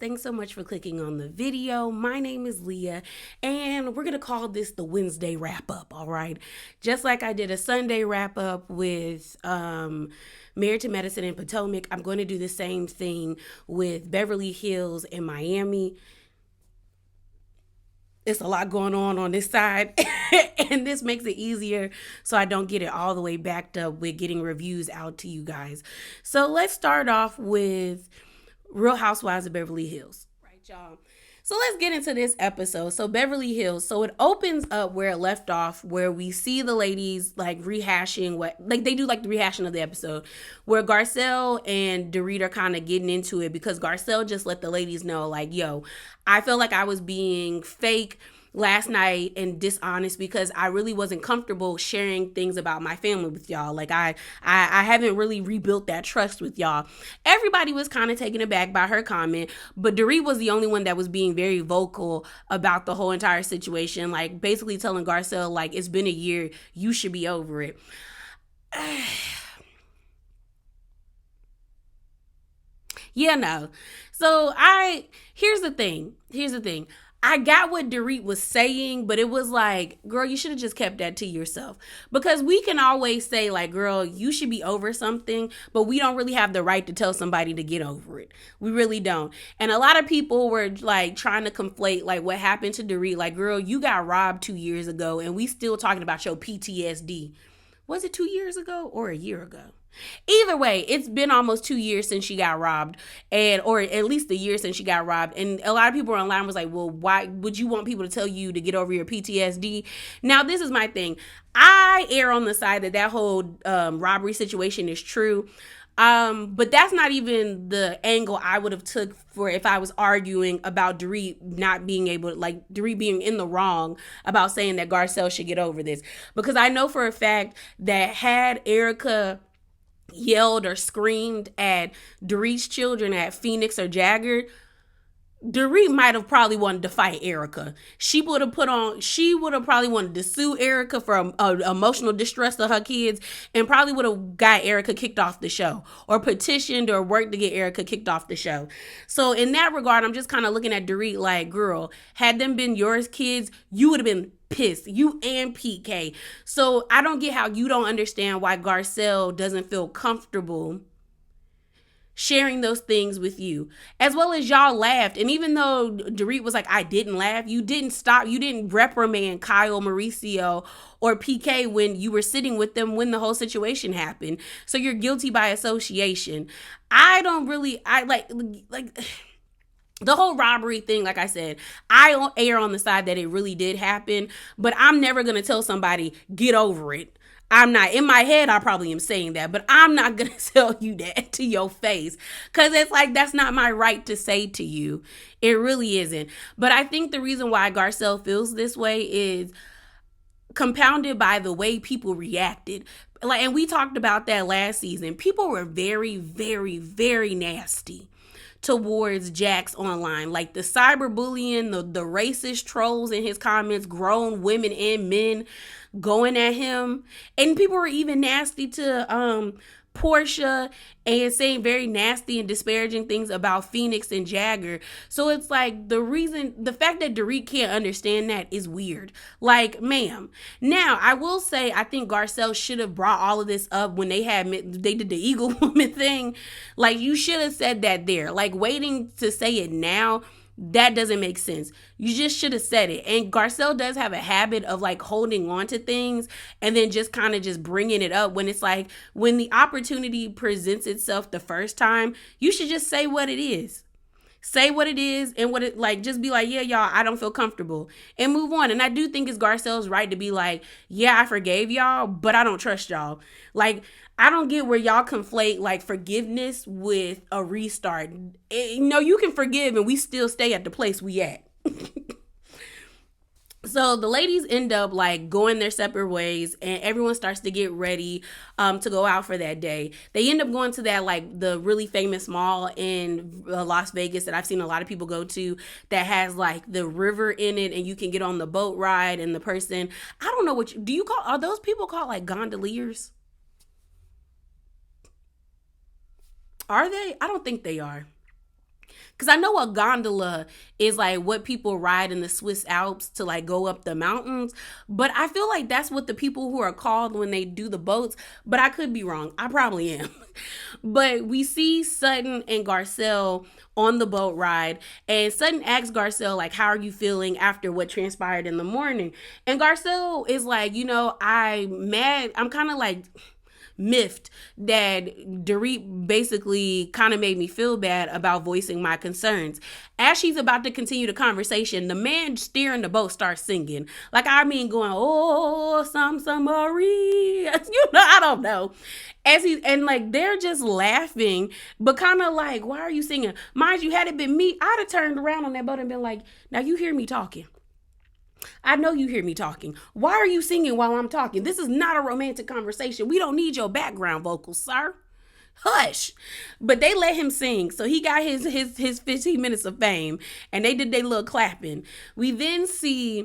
Thanks so much for clicking on the video. My name is Leah, and we're going to call this the Wednesday wrap up, all right? Just like I did a Sunday wrap up with Married to Medicine in Potomac, I'm going to do the same thing with Beverly Hills in Miami. It's a lot going on this side, and this makes it easier so I don't get it all the way backed up with getting reviews out to you guys. So let's start off with Real Housewives of Beverly Hills. Right, y'all. So let's get into this episode. So Beverly Hills. So it opens up where it left off, where we see the ladies like rehashing they do like the rehashing of the episode, where Garcelle and Dorit are kind of getting into it because Garcelle just let the ladies know like, yo, I feel like I was being fake last night and dishonest because I really wasn't comfortable sharing things about my family with y'all. Like I haven't really rebuilt that trust with y'all. Everybody was kind of taken aback by her comment, but Dorit was the only one that was being very vocal about the whole entire situation, like basically telling Garcelle like, it's been a year, you should be over it. Yeah, no. So here's the thing. I got what Dorit was saying, but it was like, girl, you should have just kept that to yourself. Because we can always say like, girl, you should be over something, but we don't really have the right to tell somebody to get over it. We really don't. And a lot of people were like trying to conflate like what happened to Dorit. Like, girl, you got robbed 2 years ago and we still talking about your PTSD. Was it 2 years ago or a year ago? Either way, it's been almost 2 years since she got robbed, or at least a year since she got robbed. And a lot of people online was like, well, why would you want people to tell you to get over your PTSD? Now, this is my thing. I err on the side that whole robbery situation is true. But that's not even the angle I would have took for if I was arguing about Dorit not being able, like Dorit being in the wrong about saying that Garcelle should get over this. Because I know for a fact that had Erica yelled or screamed at Dorit's children at Phoenix or Jagger, Dorit might have probably wanted to fight Erica. She would have probably wanted to sue Erica for emotional distress of her kids, and probably would have got Erica kicked off the show or petitioned or worked to get Erica kicked off the show. So in that regard, I'm just kind of looking at Dorit like, girl, had them been yours kids, you would have been pissed, you and PK. So I don't get how you don't understand why Garcelle doesn't feel comfortable sharing those things with you, as well as y'all laughed. And even though Dorit was like, I didn't laugh, you didn't reprimand Kyle, Mauricio, or PK when you were sitting with them when the whole situation happened. So you're guilty by association. I like the whole robbery thing. Like I said, I err on the side that it really did happen, but I'm never going to tell somebody, get over it. I'm not. In my head, I probably am saying that, but I'm not going to tell you that to your face, because it's like, that's not my right to say to you. It really isn't. But I think the reason why Garcelle feels this way is compounded by the way people reacted. Like, and we talked about that last season. People were very, very, very nasty towards Jax online. Like the cyberbullying, the racist trolls in his comments, grown women and men going at him. And people were even nasty to Portia and saying very nasty and disparaging things about Phoenix and Jagger. So it's like the fact that Dorit can't understand that is weird. Like, ma'am. Now, I will say, I think Garcelle should have brought all of this up when they did the Eagle Woman thing. Like, you should have said that there. Like, waiting to say it now, that doesn't make sense. You just should have said it. And Garcelle does have a habit of like holding on to things and then just kind of just bringing it up when it's like, when the opportunity presents itself the first time, you should just say what it is. Say what it is and what it like, just be like, yeah, y'all, I don't feel comfortable, and move on. And I do think it's Garcelle's right to be like, yeah, I forgave y'all, but I don't trust y'all. Like, I don't get where y'all conflate like forgiveness with a restart. No, you can forgive and we still stay at the place we at. So the ladies end up like going their separate ways, and everyone starts to get ready to go out for that day. They end up going to that like the really famous mall in Las Vegas that I've seen a lot of people go to, that has like the river in it, and you can get on the boat ride, and the person, I don't know are those people called like gondoliers? Are they? I don't think they are. Because I know a gondola is like what people ride in the Swiss Alps to like go up the mountains. But I feel like that's what the people who are called when they do the boats. But I could be wrong. I probably am. But we see Sutton and Garcelle on the boat ride. And Sutton asks Garcelle, like, how are you feeling after what transpired in the morning? And Garcelle is like, I'm mad. I'm kind of like miffed that Dorit basically kind of made me feel bad about voicing my concerns. As she's about to continue the conversation, the man steering the boat starts singing. Like, I mean, going, oh, Marie. I don't know. And like, they're just laughing, but kind of like, why are you singing? Mind you, had it been me, I'd have turned around on that boat and been like, now you hear me talking. I know you hear me talking. Why are you singing while I'm talking? This is not a romantic conversation. We don't need your background vocals, sir. Hush. But they let him sing. So he got his 15 minutes of fame, and they did their little clapping. We then see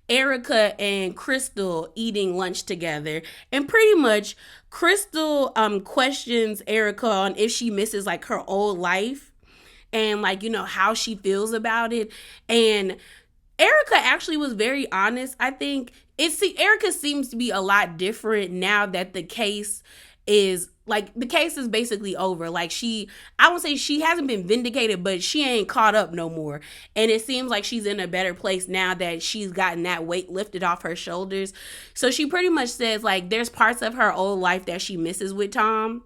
Erica and Crystal eating lunch together, and pretty much Crystal questions Erica on if she misses like her old life and like, how she feels about it. And Erica actually was very honest. I think Erica seems to be a lot different now that the case is basically over. Like, I won't say she hasn't been vindicated, but she ain't caught up no more. And it seems like she's in a better place now that she's gotten that weight lifted off her shoulders. So she pretty much says like there's parts of her old life that she misses with Tom.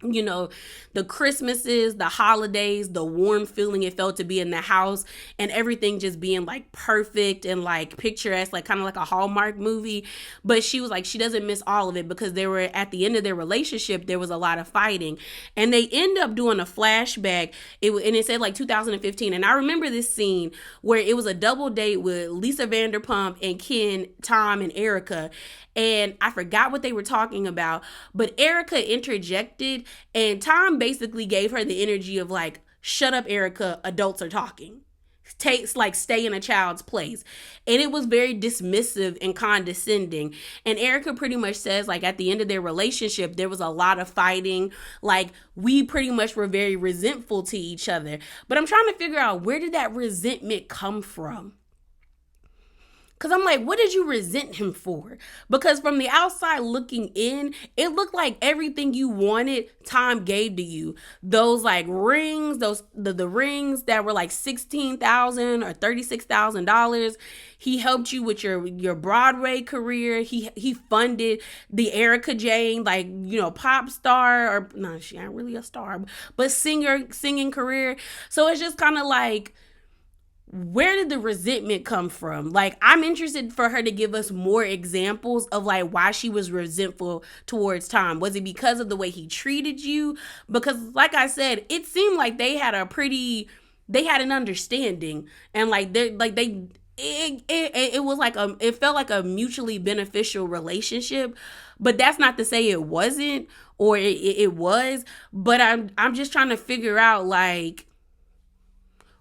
The Christmases, the holidays, the warm feeling it felt to be in the house, and everything just being like perfect and like picturesque, like kind of like a Hallmark movie. But she was like, she doesn't miss all of it because they were at the end of their relationship, there was a lot of fighting. And they end up doing a flashback, and it said like 2015. And I remember this scene where it was a double date with Lisa Vanderpump and Ken, Tom, and Erica. And I forgot what they were talking about, but Erica interjected, and Tom basically gave her the energy of like, shut up, Erica, adults are talking. Stay in a child's place. And it was very dismissive and condescending. And Erica pretty much says like at the end of their relationship, there was a lot of fighting. Like, we pretty much were very resentful to each other. But I'm trying to figure out, where did that resentment come from? Because I'm like, what did you resent him for? Because from the outside looking in, it looked like everything you wanted, Tom gave to you. Those like rings, the rings that were like $16,000 or $36,000. He helped you with your Broadway career. He funded the Erica Jane, like, pop star, or no, she ain't really a star, but singing career. So it's just kind of like, where did the resentment come from? Like, I'm interested for her to give us more examples of like why she was resentful towards Tom. Was it because of the way he treated you? Because like I said, it seemed like they had an understanding, and like it was like it felt like a mutually beneficial relationship. But that's not to say it wasn't, or it was. But I'm just trying to figure out like,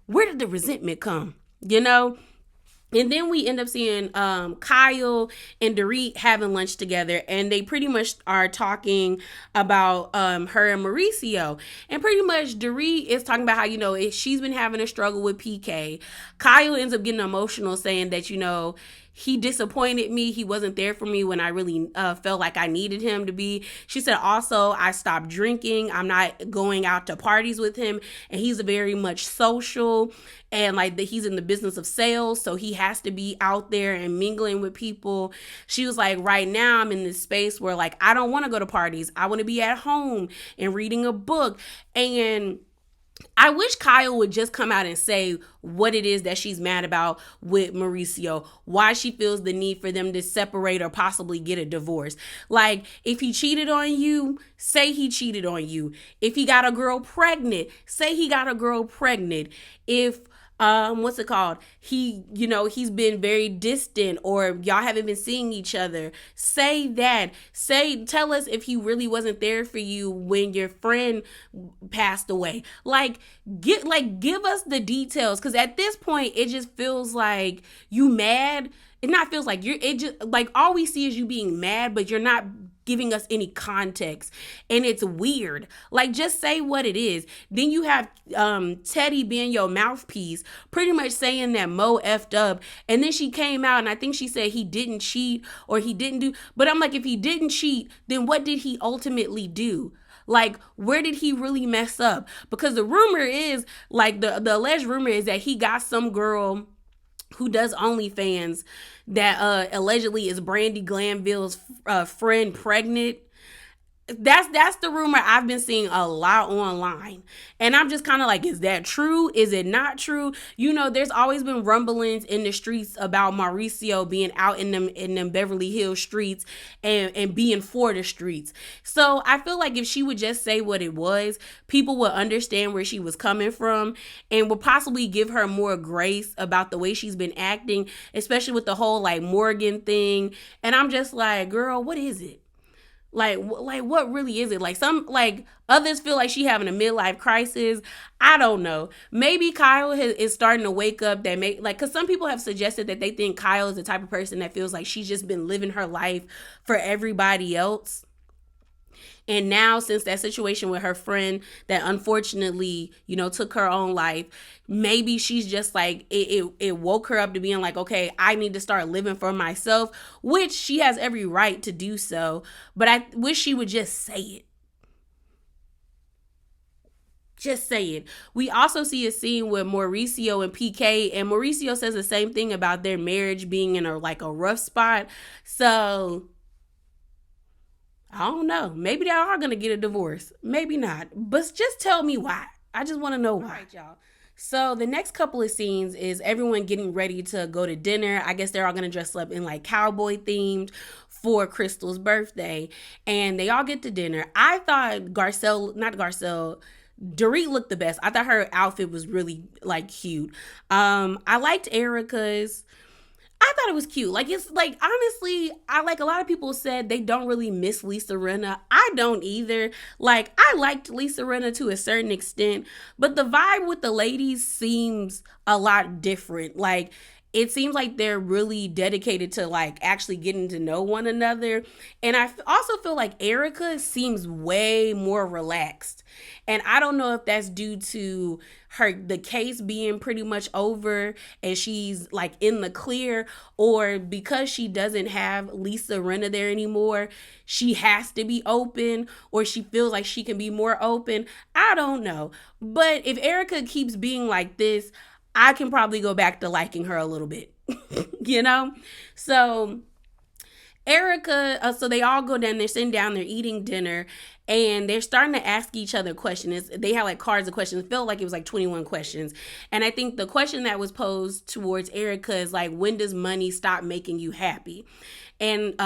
where did the resentment come? And then we end up seeing Kyle and Dorit having lunch together, and they pretty much are talking about her and Mauricio. And pretty much Dorit is talking about how, she's been having a struggle with PK. Kyle ends up getting emotional, saying that, he disappointed me. He wasn't there for me when I really felt like I needed him to be. She said, also, I stopped drinking. I'm not going out to parties with him. And he's very much social. And like he's in the business of sales. So he has to be out there and mingling with people. She was like, right now I'm in this space where like, I don't want to go to parties. I want to be at home and reading a book. And I wish Kyle would just come out and say what it is that she's mad about with Mauricio, why she feels the need for them to separate or possibly get a divorce. Like, if he cheated on you, say he cheated on you. If he got a girl pregnant, say he got a girl pregnant. If he's been very distant, or y'all haven't been seeing each other. Say that. Tell us if he really wasn't there for you when your friend passed away. Give us the details, because at this point it just feels like you mad. It not feels like it just like all we see is you being mad, but you're not giving us any context, and it's weird. Like, just say what it is. Then you have Teddy being your mouthpiece, pretty much saying that Mo effed up, and then she came out and I think she said he didn't cheat or he didn't do. But I'm like, if he didn't cheat, then what did he ultimately do? Like, where did he really mess up? Because the rumor is, like, the alleged rumor is that he got some girl who does OnlyFans that allegedly is Brandy Glanville's friend pregnant. That's the rumor I've been seeing a lot online. And I'm just kind of like, is that true? Is it not true? You know, there's always been rumblings in the streets about Mauricio being out in them Beverly Hills streets and being for the streets. So I feel like if she would just say what it was, people would understand where she was coming from and would possibly give her more grace about the way she's been acting, especially with the whole like Morgan thing. And I'm just like, girl, what is it? Like what really is it? Like, some, like, others feel like she having a midlife crisis. I don't know. Maybe Kyle is starting to wake up. That make, like, because some people have suggested that they think Kyle is the type of person that feels like she's just been living her life for everybody else. And now, since that situation with her friend that unfortunately, you know, took her own life, maybe she's just like, it woke her up to being like, okay, I need to start living for myself, which she has every right to do so. But I wish she would just say it. Just say it. We also see a scene with Mauricio and PK, and Mauricio says the same thing about their marriage being in a rough spot. So I don't know. Maybe they are going to get a divorce. Maybe not. But just tell me why. I just want to know why. All right, y'all. So the next couple of scenes is everyone getting ready to go to dinner. I guess they're all going to dress up in like cowboy themed for Crystal's birthday. And they all get to dinner. I thought Dorit looked the best. I thought her outfit was really like cute. I liked Erica's. I thought it was cute. Like, it's like, honestly, I like, a lot of people said they don't really miss Lisa Rinna. I don't either. Like, I liked Lisa Rinna to a certain extent, but the vibe with the ladies seems a lot different. Like, it seems like they're really dedicated to like actually getting to know one another. And I also feel like Erica seems way more relaxed. And I don't know if that's due to the case being pretty much over and she's like in the clear, or because she doesn't have Lisa Rinna there anymore, she has to be open, or she feels like she can be more open. I don't know. But if Erica keeps being like this, I can probably go back to liking her a little bit, you know? So Erica, so they all go down, they're sitting down, they're eating dinner, and they're starting to ask each other questions. They had like cards of questions. It felt like it was like 21 questions. And I think the question that was posed towards Erica is like, when does money stop making you happy? And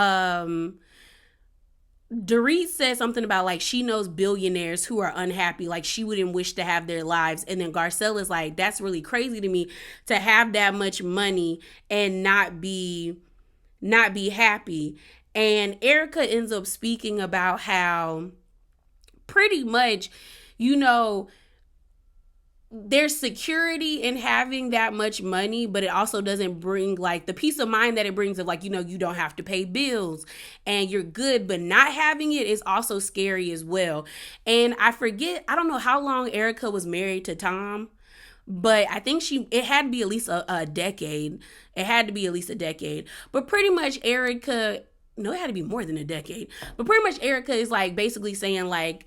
Dorit said something about like she knows billionaires who are unhappy, like she wouldn't wish to have their lives. And then Garcelle is like, that's really crazy to me to have that much money and not be happy. And Erica ends up speaking about how pretty much, you know, there's security in having that much money, but it also doesn't bring like the peace of mind that it brings of like, you know, you don't have to pay bills and you're good, but not having it is also scary as well. And I don't know how long Erica was married to Tom, but I think it had to be at least a decade. It had to be at least a decade. But pretty much it had to be more than a decade. But pretty much Erica is like basically saying like,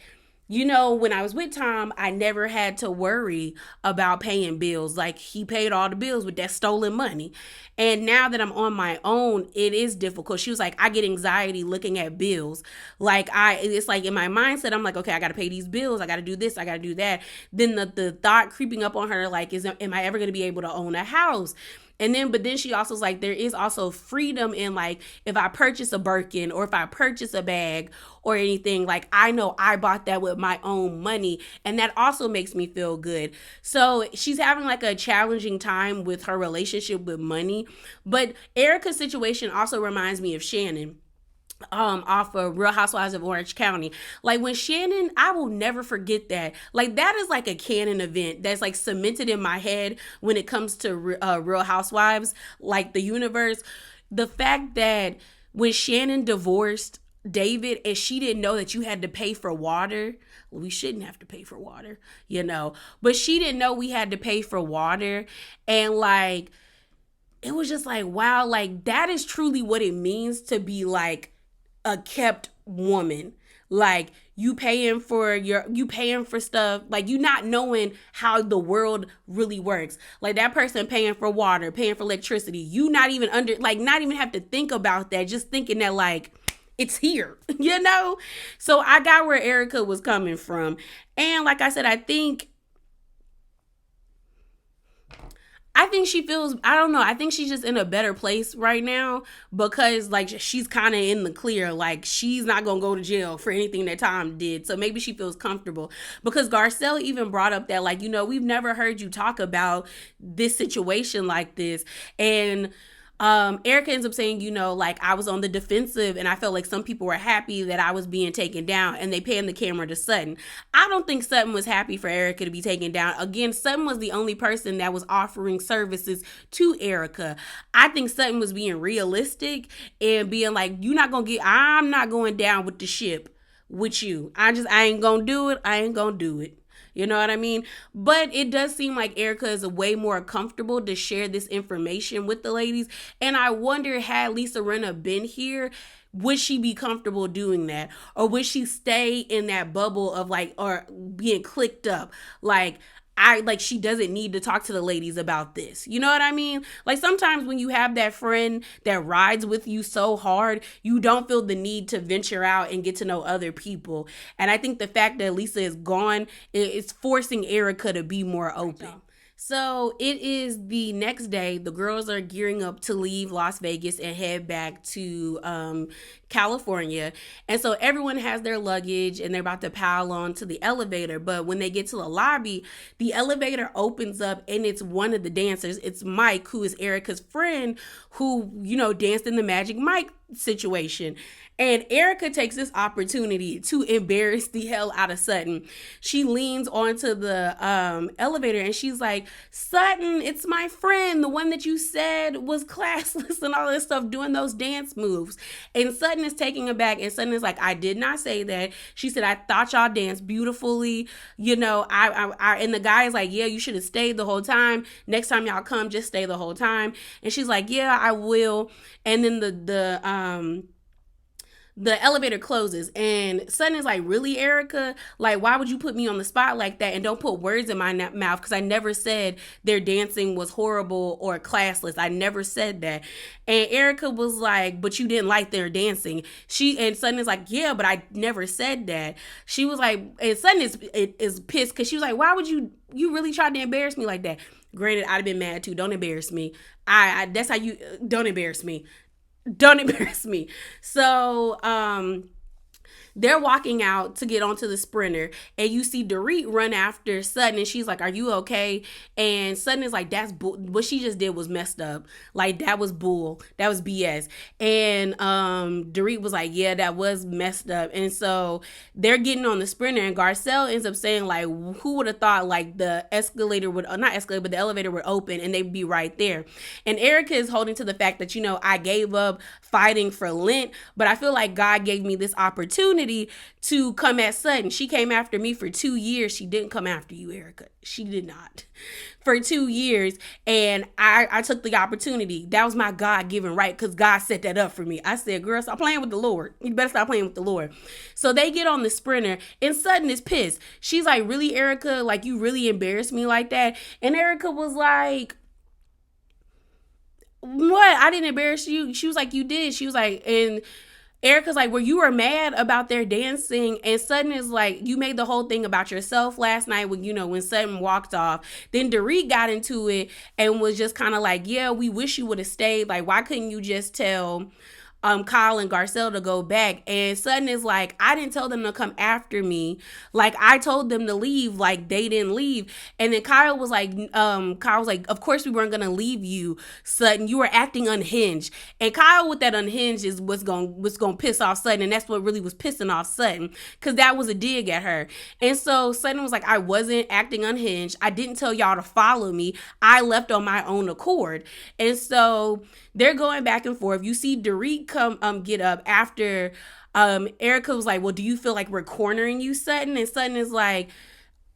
you know, when I was with Tom, I never had to worry about paying bills. Like, he paid all the bills with that stolen money. And now that I'm on my own, it is difficult. She was like, I get anxiety looking at bills. Like, it's like in my mindset, I'm like, okay, I got to pay these bills. I got to do this. I got to do that. Then the thought creeping up on her, like, am I ever going to be able to own a house? But then she also is like, there is also freedom in like, if I purchase a Birkin or if I purchase a bag or anything, like I know I bought that with my own money. And that also makes me feel good. So she's having like a challenging time with her relationship with money. But Erica's situation also reminds me of Shannon. Off of Real Housewives of Orange County. Like when Shannon, I will never forget that. Like that is like a canon event that's like cemented in my head when it comes to Real Housewives, like the universe. The fact that when Shannon divorced David and she didn't know that you had to pay for water. Well, we shouldn't have to pay for water, but she didn't know we had to pay for water. And like, it was just like, wow, like that is truly what it means to be like a kept woman. Like you paying for stuff, like you not knowing how the world really works. Like that person paying for water, paying for electricity, you not even not even have to think about that, just thinking that like it's here, So I got where Erica was coming from. And like I said, I think she feels, I don't know, I think she's just in a better place right now because like she's kind of in the clear. Like she's not going to go to jail for anything that Tom did. So maybe she feels comfortable because Garcelle even brought up that like, we've never heard you talk about this situation like this. And Erica ends up saying, like I was on the defensive and I felt like some people were happy that I was being taken down, and they pan the camera to Sutton. I don't think Sutton was happy for Erica to be taken down. Again, Sutton was the only person that was offering services to Erica. I think Sutton was being realistic and being like, I'm not going down with the ship with you. I ain't gonna do it. I ain't gonna do it. You know what I mean? But it does seem like Erica is way more comfortable to share this information with the ladies. And I wonder, had Lisa Rinna been here, would she be comfortable doing that? Or would she stay in that bubble of like, or being clicked up? Like, she doesn't need to talk to the ladies about this. You know what I mean? Like sometimes when you have that friend that rides with you so hard, you don't feel the need to venture out and get to know other people. And I think the fact that Lisa is gone is forcing Erica to be more open. So it is the next day. The girls are gearing up to leave Las Vegas and head back to California. And so everyone has their luggage and they're about to pile on to the elevator. But when they get to the lobby, the elevator opens up and it's one of the dancers. It's Mike, who is Erica's friend, who, danced in the Magic Mike situation. And Erica takes this opportunity to embarrass the hell out of Sutton. She leans onto the elevator and she's like, Sutton, it's my friend, the one that you said was classless and all this stuff, doing those dance moves. And Sutton is taking it back, and Sutton is like, I did not say that. She said, I thought y'all danced beautifully. And the guy is like, yeah, you should have stayed the whole time. Next time y'all come, just stay the whole time. And she's like, yeah, I will. And then the elevator closes and Sutton is like, really, Erica? Like, why would you put me on the spot like that? And don't put words in my mouth, because I never said their dancing was horrible or classless. I never said that. And Erica was like, but you didn't like their dancing. And Sutton is like, yeah, but I never said that. She was like, and Sutton is pissed because she was like, why would you really tried to embarrass me like that? Granted, I'd have been mad too. Don't embarrass me. That's how you, don't embarrass me. Don't embarrass me. So, they're walking out to get onto the sprinter, and you see Dorit run after Sutton, and she's like, are you okay? And Sutton is like, that's bull. What she just did was messed up. Like, that was bull. That was BS. And Dorit was like, yeah, that was messed up. And so they're getting on the sprinter, and Garcelle ends up saying, like, who would have thought, like, the escalator would, not escalator, but the elevator would open, and they'd be right there. And Erica is holding to the fact that, I gave up fighting for Lent, but I feel like God gave me this opportunity to come at Sutton. She came after me for 2 years. She didn't come after you, Erica. She did not. For 2 years. And I took the opportunity. That was my God-given right, because God set that up for me. I said, girl, stop playing with the Lord. You better stop playing with the Lord. So they get on the sprinter, and Sutton is pissed. She's like, really, Erica? Like, you really embarrassed me like that? And Erica was like, what? I didn't embarrass you. She was like, you did. She was like, and Erica's like, well, you were mad about their dancing. And Sutton is like, you made the whole thing about yourself last night when Sutton walked off. Then Dorit got into it and was just kind of like, yeah, we wish you would have stayed. Like, why couldn't you just tell Kyle and Garcelle to go back? And Sutton is like, I didn't tell them to come after me. Like, I told them to leave. Like, they didn't leave. And then Kyle was like, of course we weren't gonna leave you, Sutton. You were acting unhinged. And Kyle with that unhinged is what's gonna piss off Sutton. And that's what really was pissing off Sutton, because that was a dig at her. And so Sutton was like, I wasn't acting unhinged. I didn't tell y'all to follow me. I left on my own accord. And so they're going back and forth. You see Dorit get up after Erica was like, well, do you feel like we're cornering you, Sutton? And Sutton is like,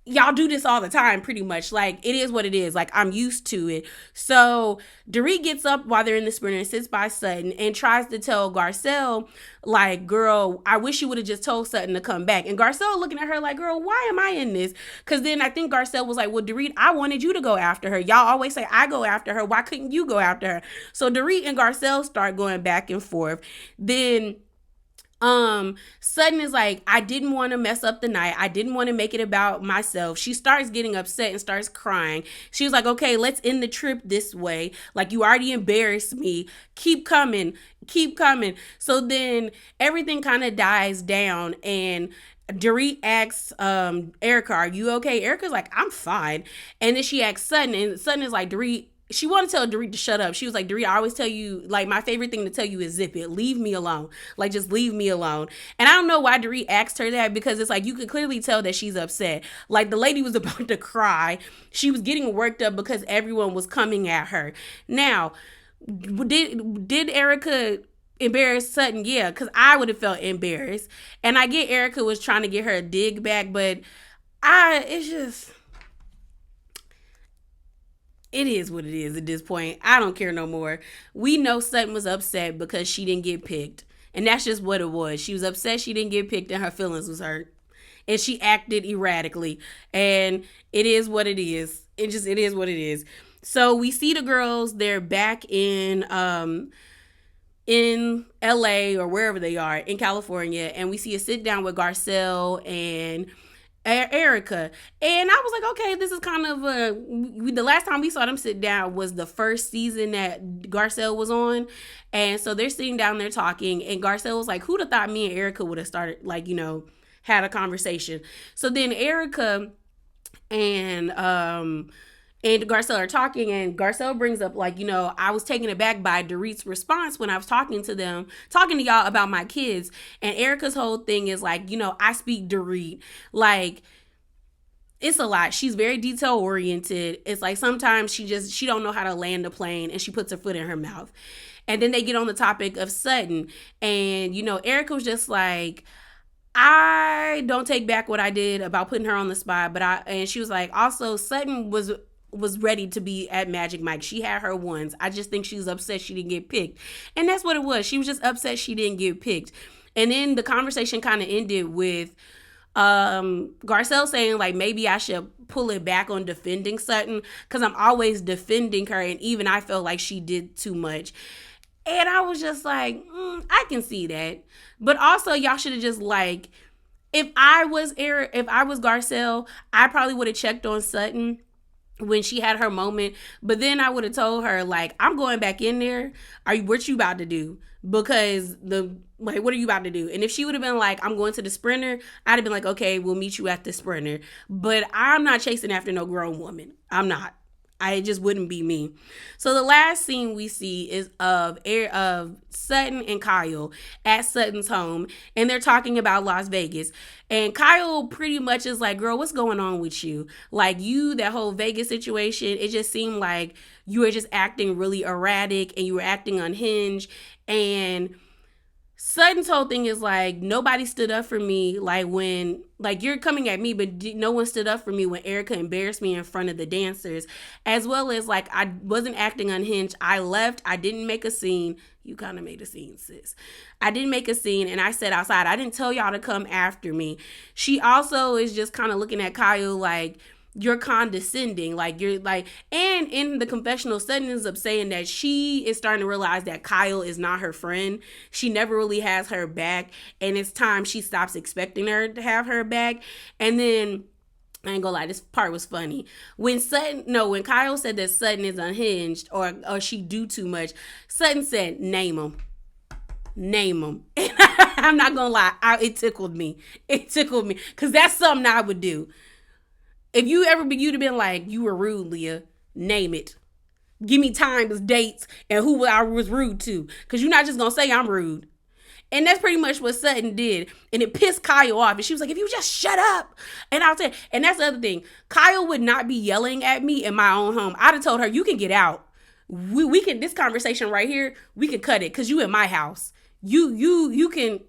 y'all do this all the time, pretty much. Like, it is what it is. Like, I'm used to it. So Dorit gets up while they're in the sprinter and sits by Sutton and tries to tell Garcelle, like, girl, I wish you would have just told Sutton to come back. And Garcelle looking at her like, girl, why am I in this? Because then I think Garcelle was like, well, Dorit, I wanted you to go after her. Y'all always say I go after her. Why couldn't you go after her? So Dorit and Garcelle start going back and forth. Then Sutton is like, I didn't want to mess up the night. I didn't want to make it about myself. She starts getting upset and starts crying. She was like, okay, let's end the trip this way. Like, you already embarrassed me. Keep coming. Keep coming. So then everything kind of dies down, and Dorit asks Erica, are you okay? Erica's like, I'm fine. And then she asks Sutton, and Sutton is like, Dorit, she wanted to tell Dorit to shut up. She was like, Dorit, I always tell you, like, my favorite thing to tell you is zip it. Leave me alone. Like, just leave me alone. And I don't know why Dorit asked her that, because it's like, you could clearly tell that she's upset. Like, the lady was about to cry. She was getting worked up because everyone was coming at her. Now, did Erica embarrass Sutton? Yeah, because I would have felt embarrassed. And I get Erica was trying to get her a dig back, but it's just... it is what it is at this point. I don't care no more. We know Sutton was upset because she didn't get picked. And that's just what it was. She was upset she didn't get picked and her feelings was hurt. And she acted erratically. And it is what it is. It is what it is. So we see the girls. They're back in LA or wherever they are, in California. And we see a sit down with Garcelle and Erica. And I was like, okay, this is kind of the last time we saw them sit down was the first season that Garcelle was on. And so they're sitting down there talking, and Garcelle was like, who'd have thought me and Erica would have started, like, you know, had a conversation. So then Erica and Garcelle are talking, and Garcelle brings up, like, you know, I was taken aback by Dorit's response when I was talking to y'all about my kids. And Erica's whole thing is like, you know, I speak Dorit. Like, it's a lot. She's very detail oriented. It's like sometimes she don't know how to land a plane, and she puts her foot in her mouth. And then they get on the topic of Sutton, and, you know, Erica was just like, I don't take back what I did about putting her on the spot, and she was like, also Sutton was ready to be at Magic Mike. She had her ones. I just think she was upset she didn't get picked. And that's what it was. She was just upset she didn't get picked. And then the conversation kind of ended with Garcelle saying, like, maybe I should pull it back on defending Sutton, because I'm always defending her, and even I felt like she did too much. And I was just like, I can see that. But also, y'all should have just, like, if I was Garcelle, I probably would have checked on Sutton when she had her moment, but then I would have told her, like, I'm going back in there. What you about to do? Because what are you about to do? And if she would have been like, I'm going to the sprinter, I'd have been like, okay, we'll meet you at the sprinter. But I'm not chasing after no grown woman. I'm not. It just wouldn't be me. So the last scene we see is of Sutton and Kyle at Sutton's home, and they're talking about Las Vegas. And Kyle pretty much is like, girl, what's going on with you? Like, that whole Vegas situation, it just seemed like you were just acting really erratic and you were acting unhinged. And Sutton's whole thing is like, nobody stood up for me, like, when, like, you're coming at me, but no one stood up for me when Erica embarrassed me in front of the dancers, as well as, like, I wasn't acting unhinged. I left. I didn't make a scene. You kind of made a scene, sis. I didn't make a scene, and I sat outside. I didn't tell y'all to come after me. She also is just kind of looking at Kyle like, you're condescending, like, you're like, and in the confessional, Sutton ends up saying that she is starting to realize that Kyle is not her friend. She never really has her back, and it's time she stops expecting her to have her back. And then, I ain't gonna lie, this part was funny. When Kyle said that Sutton is unhinged or she do too much, Sutton said, name him. Name him. And I'm not gonna lie, it tickled me. It tickled me, because that's something I would do. If you'd have been like, you were rude, Leah, name it. Give me times, dates, and who I was rude to. Because you're not just going to say I'm rude. And that's pretty much what Sutton did. And it pissed Kyle off. And she was like, if you just shut up. And I'll tell you. And that's the other thing. Kyle would not be yelling at me in my own home. I'd have told her, you can get out. We can, this conversation right here, we can cut it, because you in my house. you can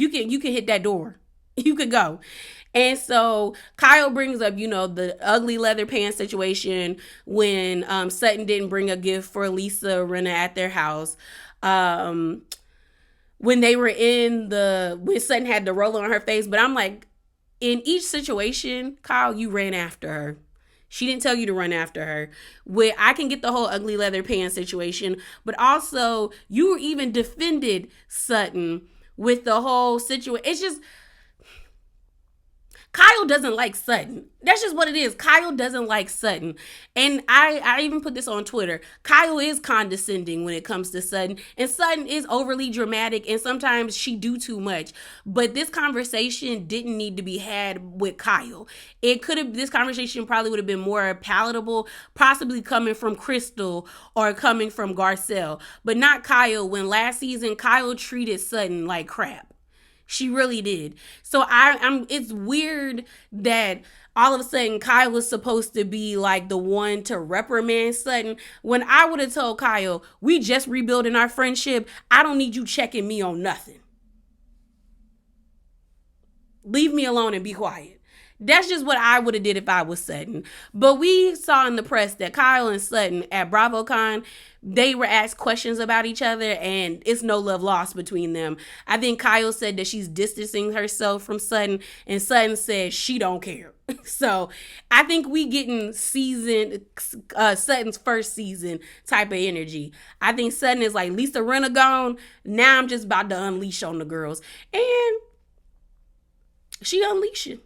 hit that door. You could go. And so Kyle brings up, the ugly leather pants situation when Sutton didn't bring a gift for Lisa Rinna at their house. When they were when Sutton had the roller on her face. But I'm like, in each situation, Kyle, you ran after her. She didn't tell you to run after her. I can get the whole ugly leather pants situation, but also you even defended Sutton with the whole situation. It's just, Kyle doesn't like Sutton. That's just what it is. Kyle doesn't like Sutton. And I even put this on Twitter. Kyle is condescending when it comes to Sutton. And Sutton is overly dramatic, and sometimes she do too much. But this conversation didn't need to be had with Kyle. This conversation probably would have been more palatable, possibly coming from Crystal or coming from Garcelle. But not Kyle, when last season Kyle treated Sutton like crap. She really did. So it's weird that all of a sudden Kyle was supposed to be like the one to reprimand Sutton, when I would have told Kyle, we just rebuilding our friendship. I don't need you checking me on nothing. Leave me alone and be quiet. That's just what I would have did if I was Sutton. But we saw in the press that Kyle and Sutton at BravoCon, they were asked questions about each other, and it's no love lost between them. I think Kyle said that she's distancing herself from Sutton, and Sutton said she don't care. So I think we getting Sutton's first season type of energy. I think Sutton is like, Lisa Rinna gone. Now I'm just about to unleash on the girls. And she unleashed you.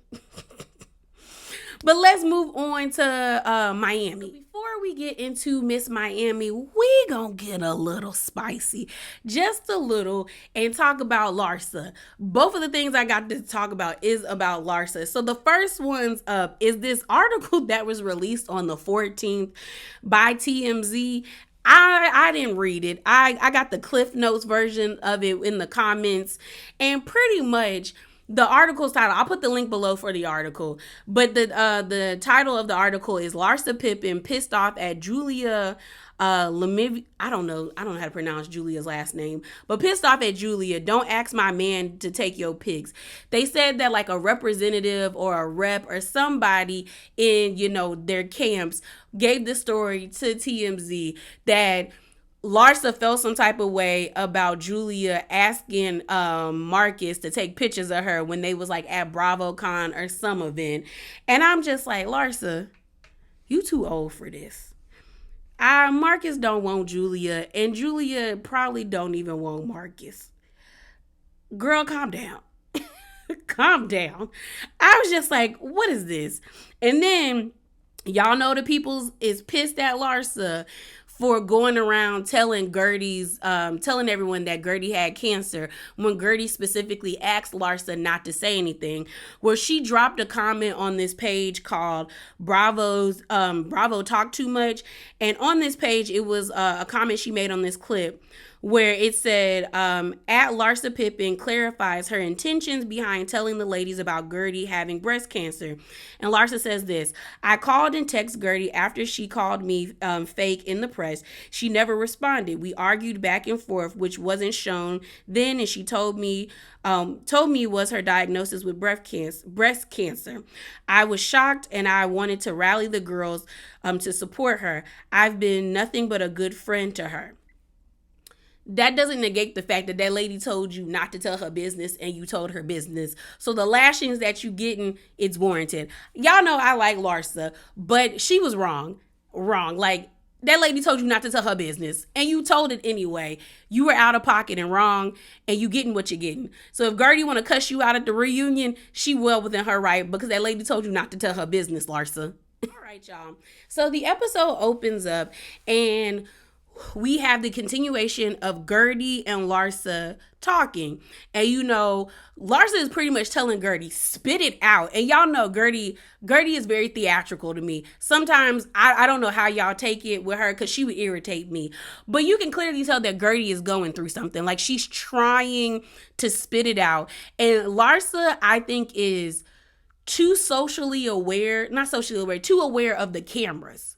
But let's move on to Miami. Before we get into Miss Miami, we gonna get a little spicy, just a little, and talk about Larsa. Both of the things I got to talk about is about Larsa. So the first one's up is this article that was released on the 14th by TMZ. I didn't read it. I got the Cliff Notes version of it in the comments, and pretty much the article's title, I'll put the link below for the article, but the title of the article is Larsa Pippen pissed off at Julia Lemiv. I don't know how to pronounce Julia's last name, but pissed off at Julia. Don't ask my man to take your pics. They said that like a representative or a rep or somebody in, their camps gave the story to TMZ that Larsa felt some type of way about Julia asking Marcus to take pictures of her when they was like at BravoCon or some event. And I'm just like, Larsa, you too old for this. Marcus don't want Julia, and Julia probably don't even want Marcus. Girl, calm down. Calm down. I was just like, what is this? And then y'all know the peoples is pissed at Larsa for going around telling everyone that Gertie had cancer, when Gertie specifically asked Larsa not to say anything. Where she dropped a comment on this page called Bravo Talk Too Much, and on this page it was a comment she made on this clip where it said, at Larsa Pippen clarifies her intentions behind telling the ladies about Gertie having breast cancer. And Larsa says this: I called and texted Gertie after she called me fake in the press. She never responded. We argued back and forth, which wasn't shown then, and she told me it was her diagnosis with breast cancer. I was shocked, and I wanted to rally the girls to support her. I've been nothing but a good friend to her. That doesn't negate the fact that that lady told you not to tell her business and you told her business. So the lashings that you getting, it's warranted. Y'all know I like Larsa, but she was wrong. Like, that lady told you not to tell her business and you told it anyway. You were out of pocket and wrong, and you getting what you're getting. So if Gertie want to cuss you out at the reunion, she well within her right, because that lady told you not to tell her business, Larsa. All right, y'all. So the episode opens up and we have the continuation of Gertie and Larsa talking. And Larsa is pretty much telling Gertie, spit it out. And y'all know Gertie is very theatrical to me. Sometimes I don't know how y'all take it with her, because she would irritate me. But you can clearly tell that Gertie is going through something. Like, she's trying to spit it out. And Larsa, I think, is too aware of the cameras.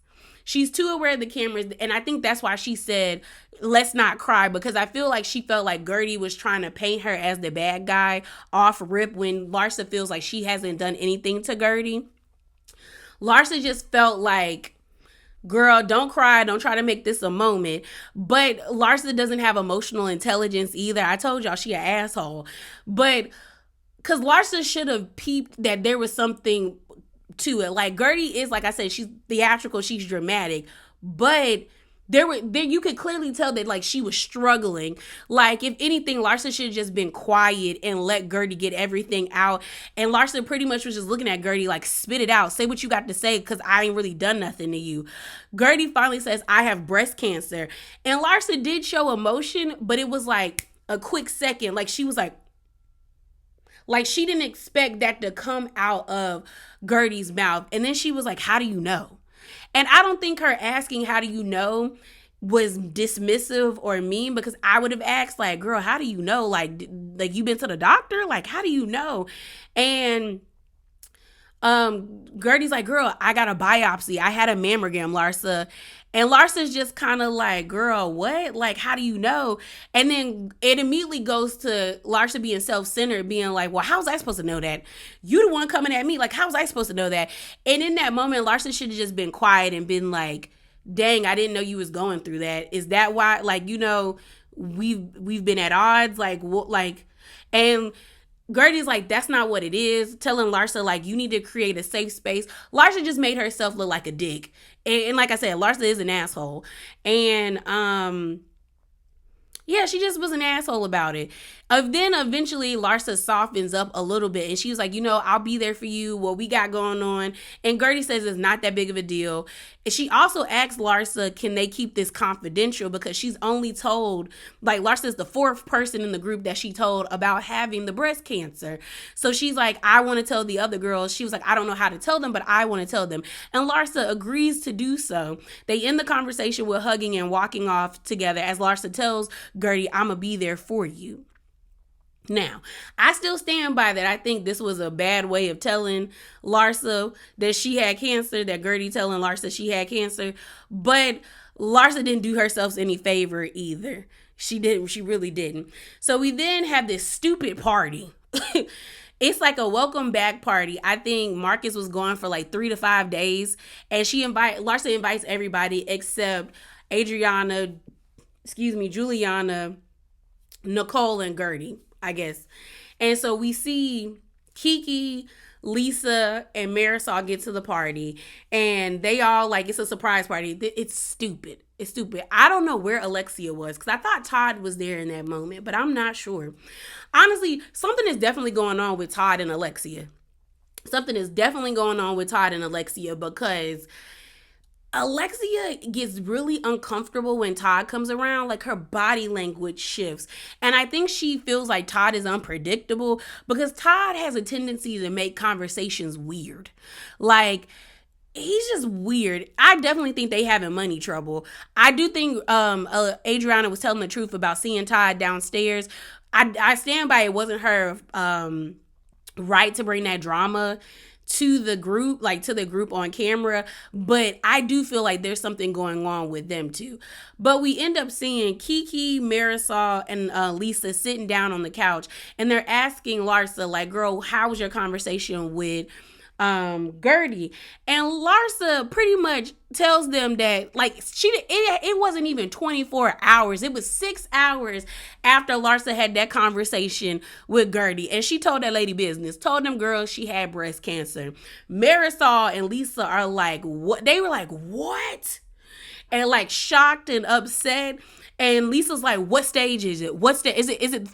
She's too aware of the cameras, and I think that's why she said, let's not cry, because I feel like she felt like Gertie was trying to paint her as the bad guy off rip when Larsa feels like she hasn't done anything to Gertie. Larsa just felt like, girl, don't cry. Don't try to make this a moment. But Larsa doesn't have emotional intelligence either. I told y'all she an asshole. But because Larsa should have peeped that there was something to it. Like, Gertie is, like I said, she's theatrical, she's dramatic. But there you could clearly tell that, like, she was struggling. Like, if anything, Larsa should have just been quiet and let Gertie get everything out. And Larsa pretty much was just looking at Gertie like, spit it out, say what you got to say, because I ain't really done nothing to you. Gertie finally says, I have breast cancer. And Larsa did show emotion, but it was like a quick second. Like, she was like she didn't expect that to come out of Gertie's mouth. And then she was like, how do you know? And I don't think her asking, how do you know, was dismissive or mean, because I would have asked, like, girl, how do you know? Like you been to the doctor? Like, how do you know? And Gertie's like, girl, I got a biopsy. I had a mammogram, Larsa. And Larsa's just kind of like, girl, what? Like, how do you know? And then it immediately goes to Larsa being self-centered, being like, well, how was I supposed to know that? You the one coming at me. Like, how was I supposed to know that? And in that moment, Larsa should have just been quiet and been like, dang, I didn't know you was going through that. Is that why? Like, you know, we've been at odds. Like, what? Like, and Gertie's like, that's not what it is. Telling Larsa, like, you need to create a safe space. Larsa just made herself look like a dick. And like I said, Larsa is an asshole. And yeah, she just was an asshole about it. Then eventually Larsa softens up a little bit and she was like, you know, I'll be there for you, what we got going on. And Gertie says it's not that big of a deal. And she also asks Larsa, can they keep this confidential? Because she's only told, like, Larsa is the fourth person in the group that she told about having the breast cancer. So she's like, I want to tell the other girls. She was like, I don't know how to tell them, but I want to tell them. And Larsa agrees to do so. They end the conversation with hugging and walking off together as Larsa tells Gertie, I'm going to be there for you. Now, I still stand by that. I think this was a bad way of telling Larsa that she had cancer, that Gertie telling Larsa she had cancer. But Larsa didn't do herself any favor either. She didn't. She really didn't. So we then have this stupid party. It's like a welcome back party. I think Marcus was gone for like 3 to 5 days. And Larsa invites everybody except Juliana, Nicole, and Gertie, I guess. And so we see Kiki, Lisa, and Marisol get to the party. And they all, like, it's a surprise party. It's stupid. It's stupid. I don't know where Alexia was, because I thought Todd was there in that moment, but I'm not sure. Honestly, something is definitely going on with Todd and Alexia. Something is definitely going on with Todd and Alexia, because Alexia gets really uncomfortable when Todd comes around. Like, her body language shifts. And I think she feels like Todd is unpredictable, because Todd has a tendency to make conversations weird. Like, he's just weird. I definitely think they having money trouble. I do think Adriana was telling the truth about seeing Todd downstairs. I stand by it wasn't her right to bring that drama to the group, like to the group on camera, but I do feel like there's something going on with them too. But we end up seeing Kiki, Marisol, and Lisa sitting down on the couch, and they're asking Larsa, like, girl, how was your conversation with Gertie? And Larsa pretty much tells them that, like, it wasn't even 24 hours. It was 6 hours after Larsa had that conversation with Gertie. And she told that lady business, told them girls she had breast cancer. Marisol and Lisa are like, what? They were like, what? And like shocked and upset. And Lisa's like, what stage is it?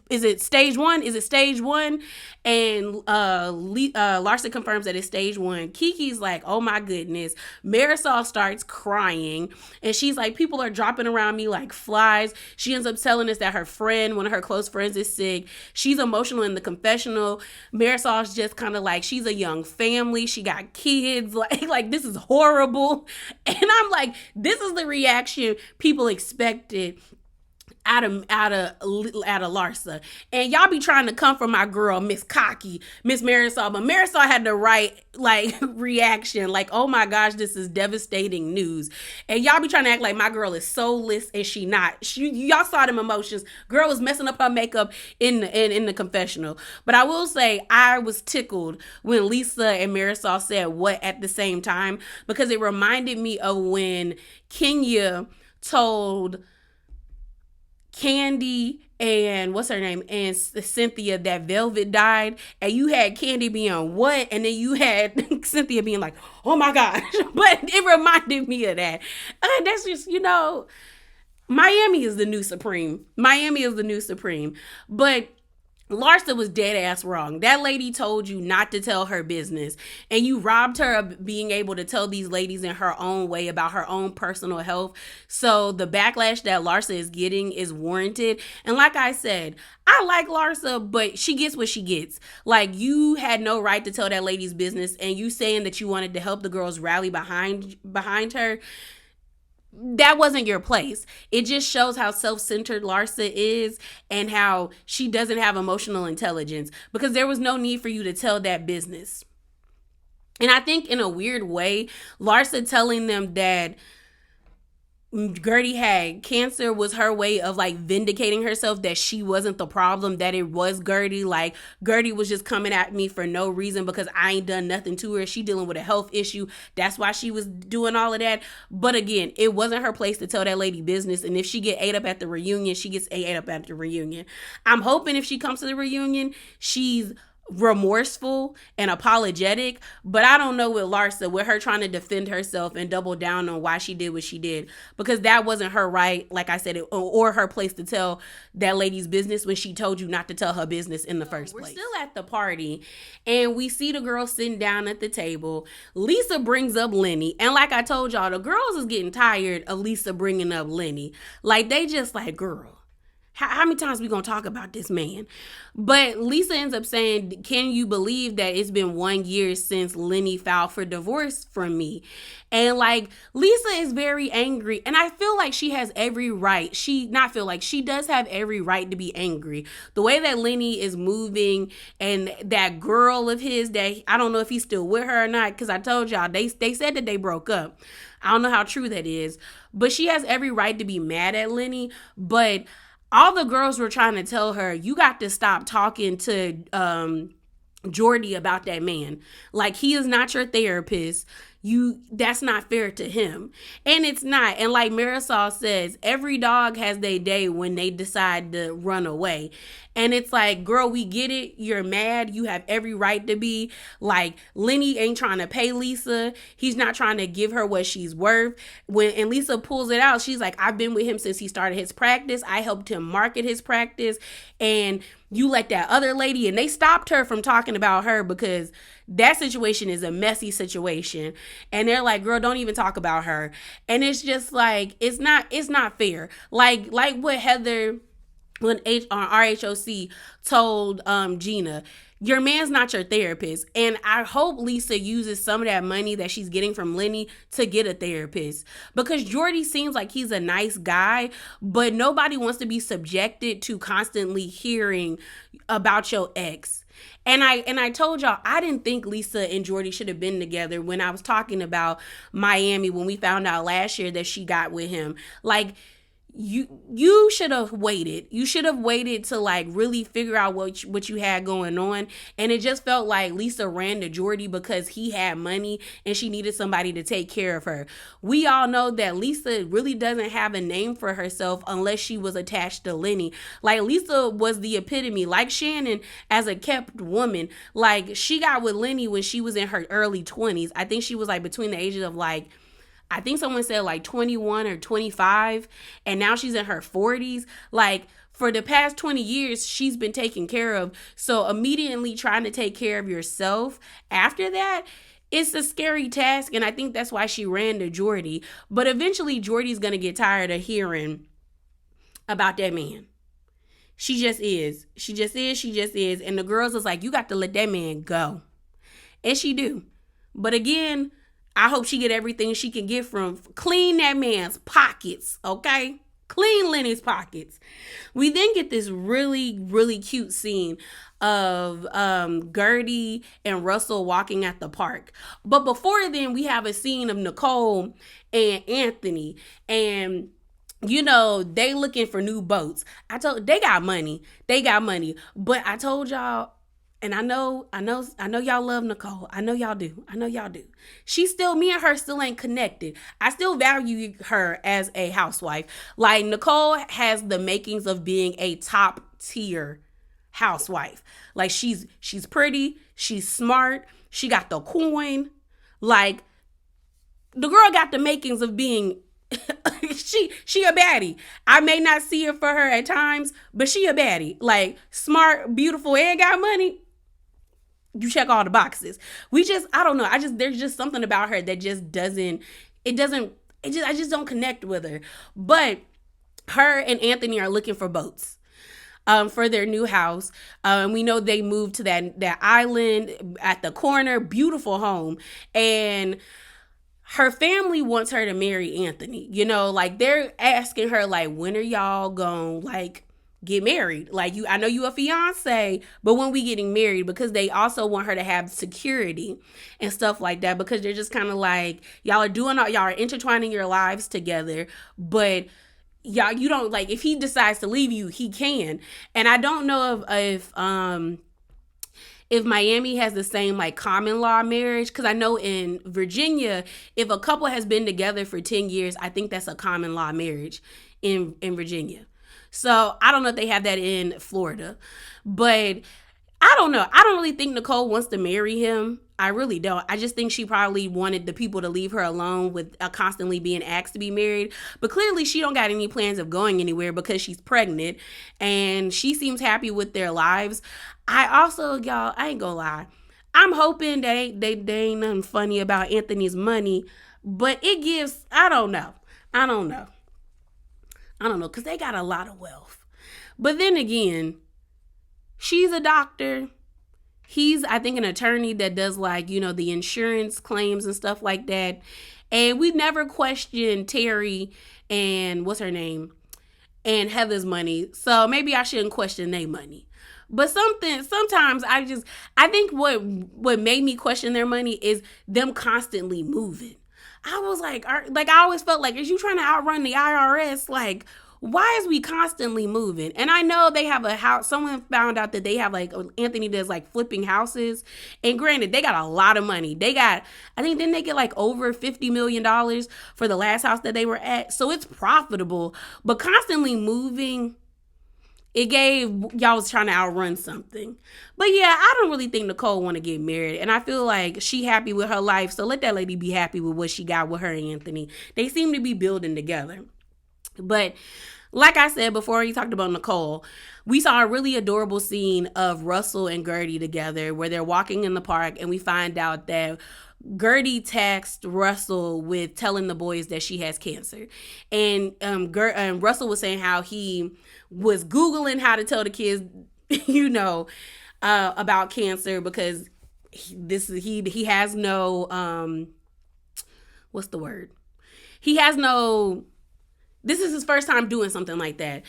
Is it stage 1? Is it stage 1? And Larsa confirms that it's stage 1. Kiki's like, oh my goodness. Marisol starts crying. And she's like, people are dropping around me like flies. She ends up telling us that her friend, one of her close friends, is sick. She's emotional in the confessional. Marisol's just kind of like, she's a young family. She got kids. Like this is horrible. And I'm like, this is the reaction people expected out of Larsa. And y'all be trying to come for my girl, Miss Cocky, Miss Marisol. But Marisol had the right reaction. Like, oh my gosh, this is devastating news. And y'all be trying to act like my girl is soulless and she not. Y'all saw them emotions. Girl was messing up her makeup in the confessional. But I will say I was tickled when Lisa and Marisol said what at the same time, because it reminded me of when Kenya told Candy and what's her name and Cynthia that Velvet died, and you had Candy being what, and then you had Cynthia being like, oh my gosh. But it reminded me of that. That's just, Miami is the new supreme. But Larsa was dead ass wrong. That lady told you not to tell her business, and you robbed her of being able to tell these ladies in her own way about her own personal health. So the backlash that Larsa is getting is warranted. And like I said, I like Larsa, but she gets what she gets. Like, you had no right to tell that lady's business, and you saying that you wanted to help the girls rally behind her. That wasn't your place. It just shows how self-centered Larsa is and how she doesn't have emotional intelligence, because there was no need for you to tell that business. And I think in a weird way, Larsa telling them that Gertie had cancer was her way of vindicating herself, that she wasn't the problem, that it was Gertie. Like, Gertie was just coming at me for no reason because I ain't done nothing to her. She dealing with a health issue. That's why she was doing all of that. But again, it wasn't her place to tell that lady business. And if she get ate up at the reunion, she gets ate up at the reunion. I'm hoping if she comes to the reunion, she's remorseful and apologetic. But I don't know with Larsa, with her trying to defend herself and double down on why she did what she did, because that wasn't her right, like I said, or her place to tell that lady's business when she told you not to tell her business in the first place. We're still at the party, and we see the girls sitting down at the table. Lisa brings up Lenny, and like I told y'all, the girls is getting tired of Lisa bringing up Lenny. Like, they just like, girl, how many times we gonna talk about this man? But Lisa ends up saying, can you believe that it's been 1 year since Lenny filed for divorce from me? And Lisa is very angry, and I feel like she has every right. She does have every right to be angry. The way that Lenny is moving, and that girl of his, that I don't know if he's still with her or not, because I told y'all they said that they broke up. I don't know how true that is, but she has every right to be mad at Lenny. But all the girls were trying to tell her, you got to stop talking to Jordy about that man. Like, he is not your therapist. That's not fair to him. And it's not. And like Marisol says, every dog has their day when they decide to run away. And it's like, girl, we get it. You're mad. You have every right to be. Like, Lenny ain't trying to pay Lisa. He's not trying to give her what she's worth. And Lisa pulls it out, she's like, I've been with him since he started his practice. I helped him market his practice. And you let that other lady, and they stopped her from talking about her because that situation is a messy situation. And they're like, girl, don't even talk about her. And it's just like, it's not fair. Like what Heather, when RHOC told Gina, your man's not your therapist. And I hope Lisa uses some of that money that she's getting from Lenny to get a therapist, because Jordy seems like he's a nice guy, but nobody wants to be subjected to constantly hearing about your ex. And I told y'all, I didn't think Lisa and Jordy should have been together when I was talking about Miami, when we found out last year that she got with him. Like, you should have waited. You should have waited to really figure out what you had going on. And it just felt like Lisa ran to Jordy because he had money and she needed somebody to take care of her. We all know that Lisa really doesn't have a name for herself unless she was attached to Lenny. Like, Lisa was the epitome, like Shannon, as a kept woman. Like, she got with Lenny when she was in her early 20s. I think she was between the ages of I think someone said 21 or 25, and now she's in her 40s. For the past 20 years, she's been taken care of. So immediately trying to take care of yourself after that, it's a scary task. And I think that's why she ran to Jordy. But eventually Jordy's going to get tired of hearing about that man. She just is. And the girls is like, you got to let that man go. And she do. But again, I hope she get everything she can get from clean that man's pockets, okay? Clean Lenny's pockets. We then get this really, really cute scene of Gertie and Russell walking at the park. But before then, we have a scene of Nicole and Anthony, and they looking for new boats. They got money. They got money. But I told y'all, and I know y'all love Nicole. I know y'all do. Me and her still ain't connected. I still value her as a housewife. Like, Nicole has the makings of being a top tier housewife. Like, she's pretty, she's smart, she got the coin. Like, the girl got the makings of being she a baddie. I may not see it for her at times, but she a baddie. Like, smart, beautiful, and got money. You check all the boxes. I don't know. There's just something about her that just I just don't connect with her. But her and Anthony are looking for boats for their new house. We know they moved to that island at the corner, beautiful home. And her family wants her to marry Anthony. Like, they're asking her, like, when are y'all gonna, like, get married? Like, I know you a fiance, but when we getting married? Because they also want her to have security and stuff like that, because they're just kind of like, y'all are intertwining your lives together, but you don't, like, if he decides to leave you, he can. And I don't know if Miami has the same, like, common law marriage, because I know in Virginia, if a couple has been together for 10 years, I think that's a common law marriage in Virginia. So I don't know if they have that in Florida, but I don't know. I don't really think Nicole wants to marry him. I really don't. I just think she probably wanted the people to leave her alone with constantly being asked to be married. But clearly she don't got any plans of going anywhere because she's pregnant and she seems happy with their lives. Y'all, I ain't gonna lie, I'm hoping that they ain't nothing funny about Anthony's money, but it gives, I don't know, because they got a lot of wealth. But then again, she's a doctor. He's, I think, an attorney that does, like, the insurance claims and stuff like that. And we never questioned Terry and what's her name and Heather's money. So maybe I shouldn't question their money. But sometimes I think what made me question their money is them constantly moving. I was like, I always felt like, is you trying to outrun the IRS? Like, why is we constantly moving? And I know they have a house. Someone found out that they have, like, Anthony does, like, flipping houses. And granted, they got a lot of money. Didn't they get, like, over $50 million for the last house that they were at? So it's profitable. But constantly moving, it gave y'all was trying to outrun something. But yeah, I don't really think Nicole want to get married. And I feel like she happy with her life. So let that lady be happy with what she got with her and Anthony. They seem to be building together. But like I said before, you talked about Nicole, we saw a really adorable scene of Russell and Gertie together where they're walking in the park, and we find out that Gertie tasked Russell with telling the boys that she has cancer. And Russell was saying how he was Googling how to tell the kids, about cancer, because he has no, what's the word? This is his first time doing something like that.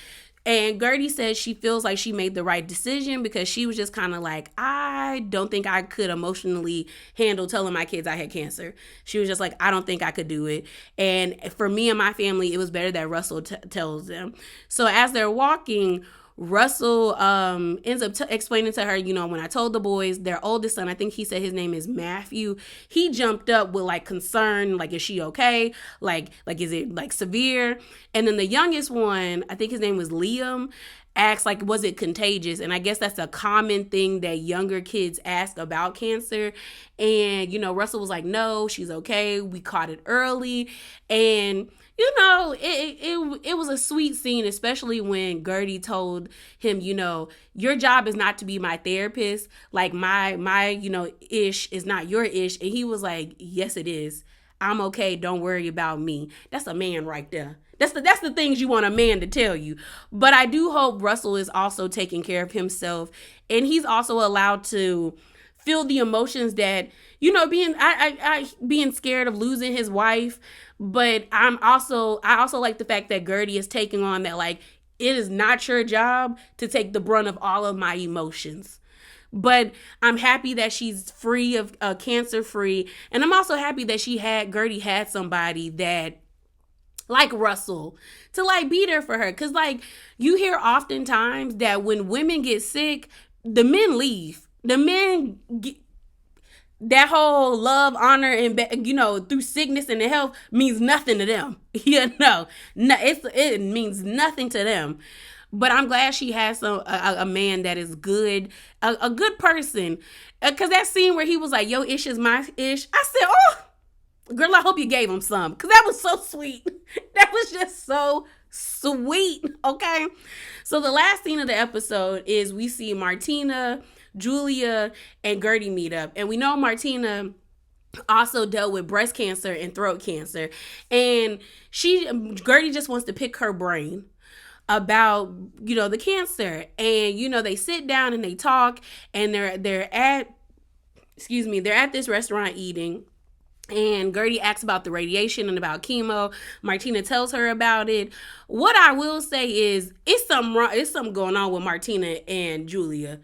And Gertie said she feels like she made the right decision because she was just kind of like, I don't think I could emotionally handle telling my kids I had cancer. She was just like, I don't think I could do it. And for me and my family, it was better that Russell tells them. So as they're walking, Russell ends up explaining to her, when I told the boys, their oldest son, I think he said his name is Matthew, he jumped up with, like, concern, like, is she okay? Like, is it, like, severe? And then the youngest one, I think his name was Liam, asked, like, was it contagious? And I guess that's a common thing that younger kids ask about cancer. And, Russell was like, no, she's okay. We caught it early. And it was a sweet scene, especially when Gertie told him, your job is not to be my therapist. Like, my ish is not your ish. And he was like, yes, it is. I'm okay. Don't worry about me. That's a man right there. That's the things you want a man to tell you. But I do hope Russell is also taking care of himself, and he's also allowed to feel the emotions that, being scared of losing his wife. But I also like the fact that Gertie is taking on that, like, it is not your job to take the brunt of all of my emotions. But I'm happy that she's free of cancer free. And I'm also happy that Gertie had somebody that, like Russell, to like be there for her. Cause like you hear oftentimes that when women get sick, the men leave. The men get, that whole love, honor, and through sickness and health means nothing to them. It means nothing to them. But I'm glad she has a man that is good, a good person. Because that scene where he was like, "Yo, ish is my ish," I said, "Oh, girl, I hope you gave him some." Because that was so sweet. That was just so sweet. Okay. So the last scene of the episode is we see Martina, Julia, and Gertie meet up. And we know Martina also dealt with breast cancer and throat cancer. And Gertie just wants to pick her brain about, the cancer. And, they sit down and they talk, and they're at this restaurant eating. And Gertie asks about the radiation and about chemo. Martina tells her about it. What I will say is, it's something wrong. It's something going on with Martina and Julia.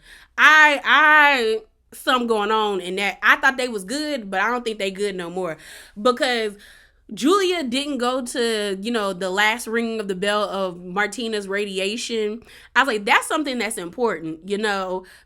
Something going on in that. I thought they was good, but I don't think they good no more, because Julia didn't go to, the last ringing of the bell of Martina's radiation. I was like, that's something that's important.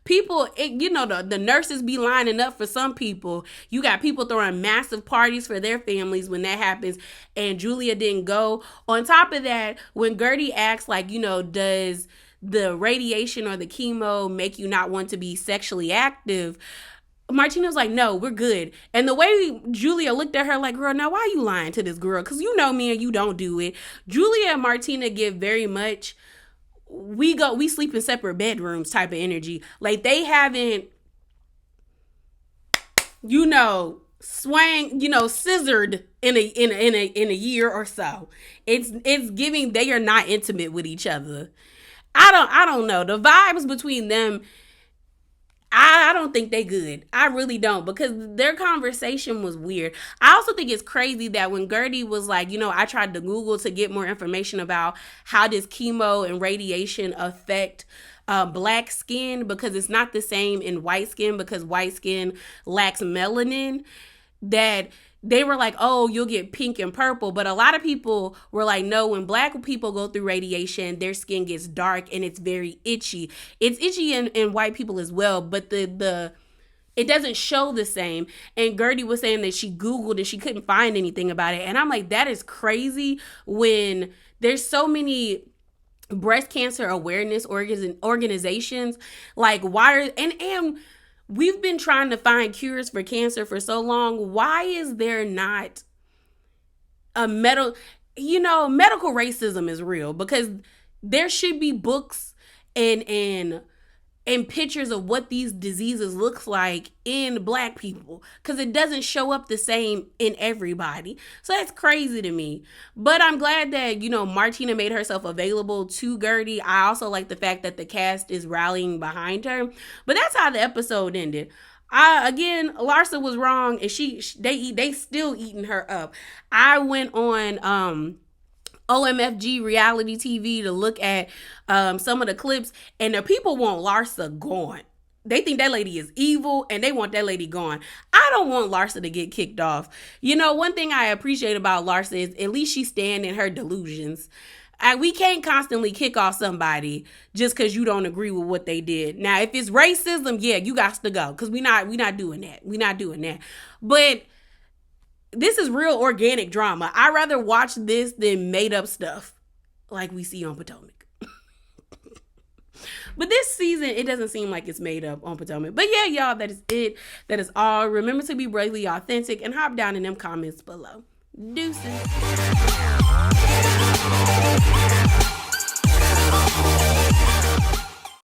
People, the nurses be lining up for some people. You got people throwing massive parties for their families when that happens, and Julia didn't go. On top of that, when Gertie asks, like, does the radiation or the chemo make you not want to be sexually active, Martina was like, "No, we're good." And the way Julia looked at her like, "Girl, now why are you lying to this girl? Because you know me and you don't do it." Julia and Martina give very much, we sleep in separate bedrooms type of energy. Like, they haven't, scissored in a year or so. It's giving they are not intimate with each other. I don't know. The vibes between them, I don't think they good. I really don't, because their conversation was weird. I also think it's crazy that when Gertie was like, I tried to Google to get more information about how does chemo and radiation affect black skin, because it's not the same in white skin, because white skin lacks melanin, that they were like, "Oh, you'll get pink and purple." But a lot of people were like, no, when black people go through radiation, their skin gets dark and it's very itchy. It's itchy in white people as well, but it doesn't show the same. And Gertie was saying that she Googled and she couldn't find anything about it. And I'm like, that is crazy when there's so many breast cancer awareness organizations. Like, why and we've been trying to find cures for cancer for so long. Why is there not a medical racism is real, because there should be books and pictures of what these diseases look like in black people, because it doesn't show up the same in everybody. So that's crazy to me. But I'm glad that, Martina made herself available to Gertie. I also like the fact that the cast is rallying behind her. But that's how the episode ended. Larsa was wrong, and they still eating her up. I went on OMFG reality TV to look at some of the clips, and the people want Larsa gone. They think that lady is evil, and they want that lady gone. I don't want Larsa to get kicked off. One thing I appreciate about Larsa is at least she stand in her delusions. We can't constantly kick off somebody just because you don't agree with what they did. Now, if it's racism, yeah, you got to go, because we not doing that. We not doing that. But this is real organic drama. I'd rather watch this than made up stuff like we see on Potomac. But this season, it doesn't seem like it's made up on Potomac. But yeah, y'all, that is it. That is all. Remember to be bravely authentic and hop down in them comments below. Deuces.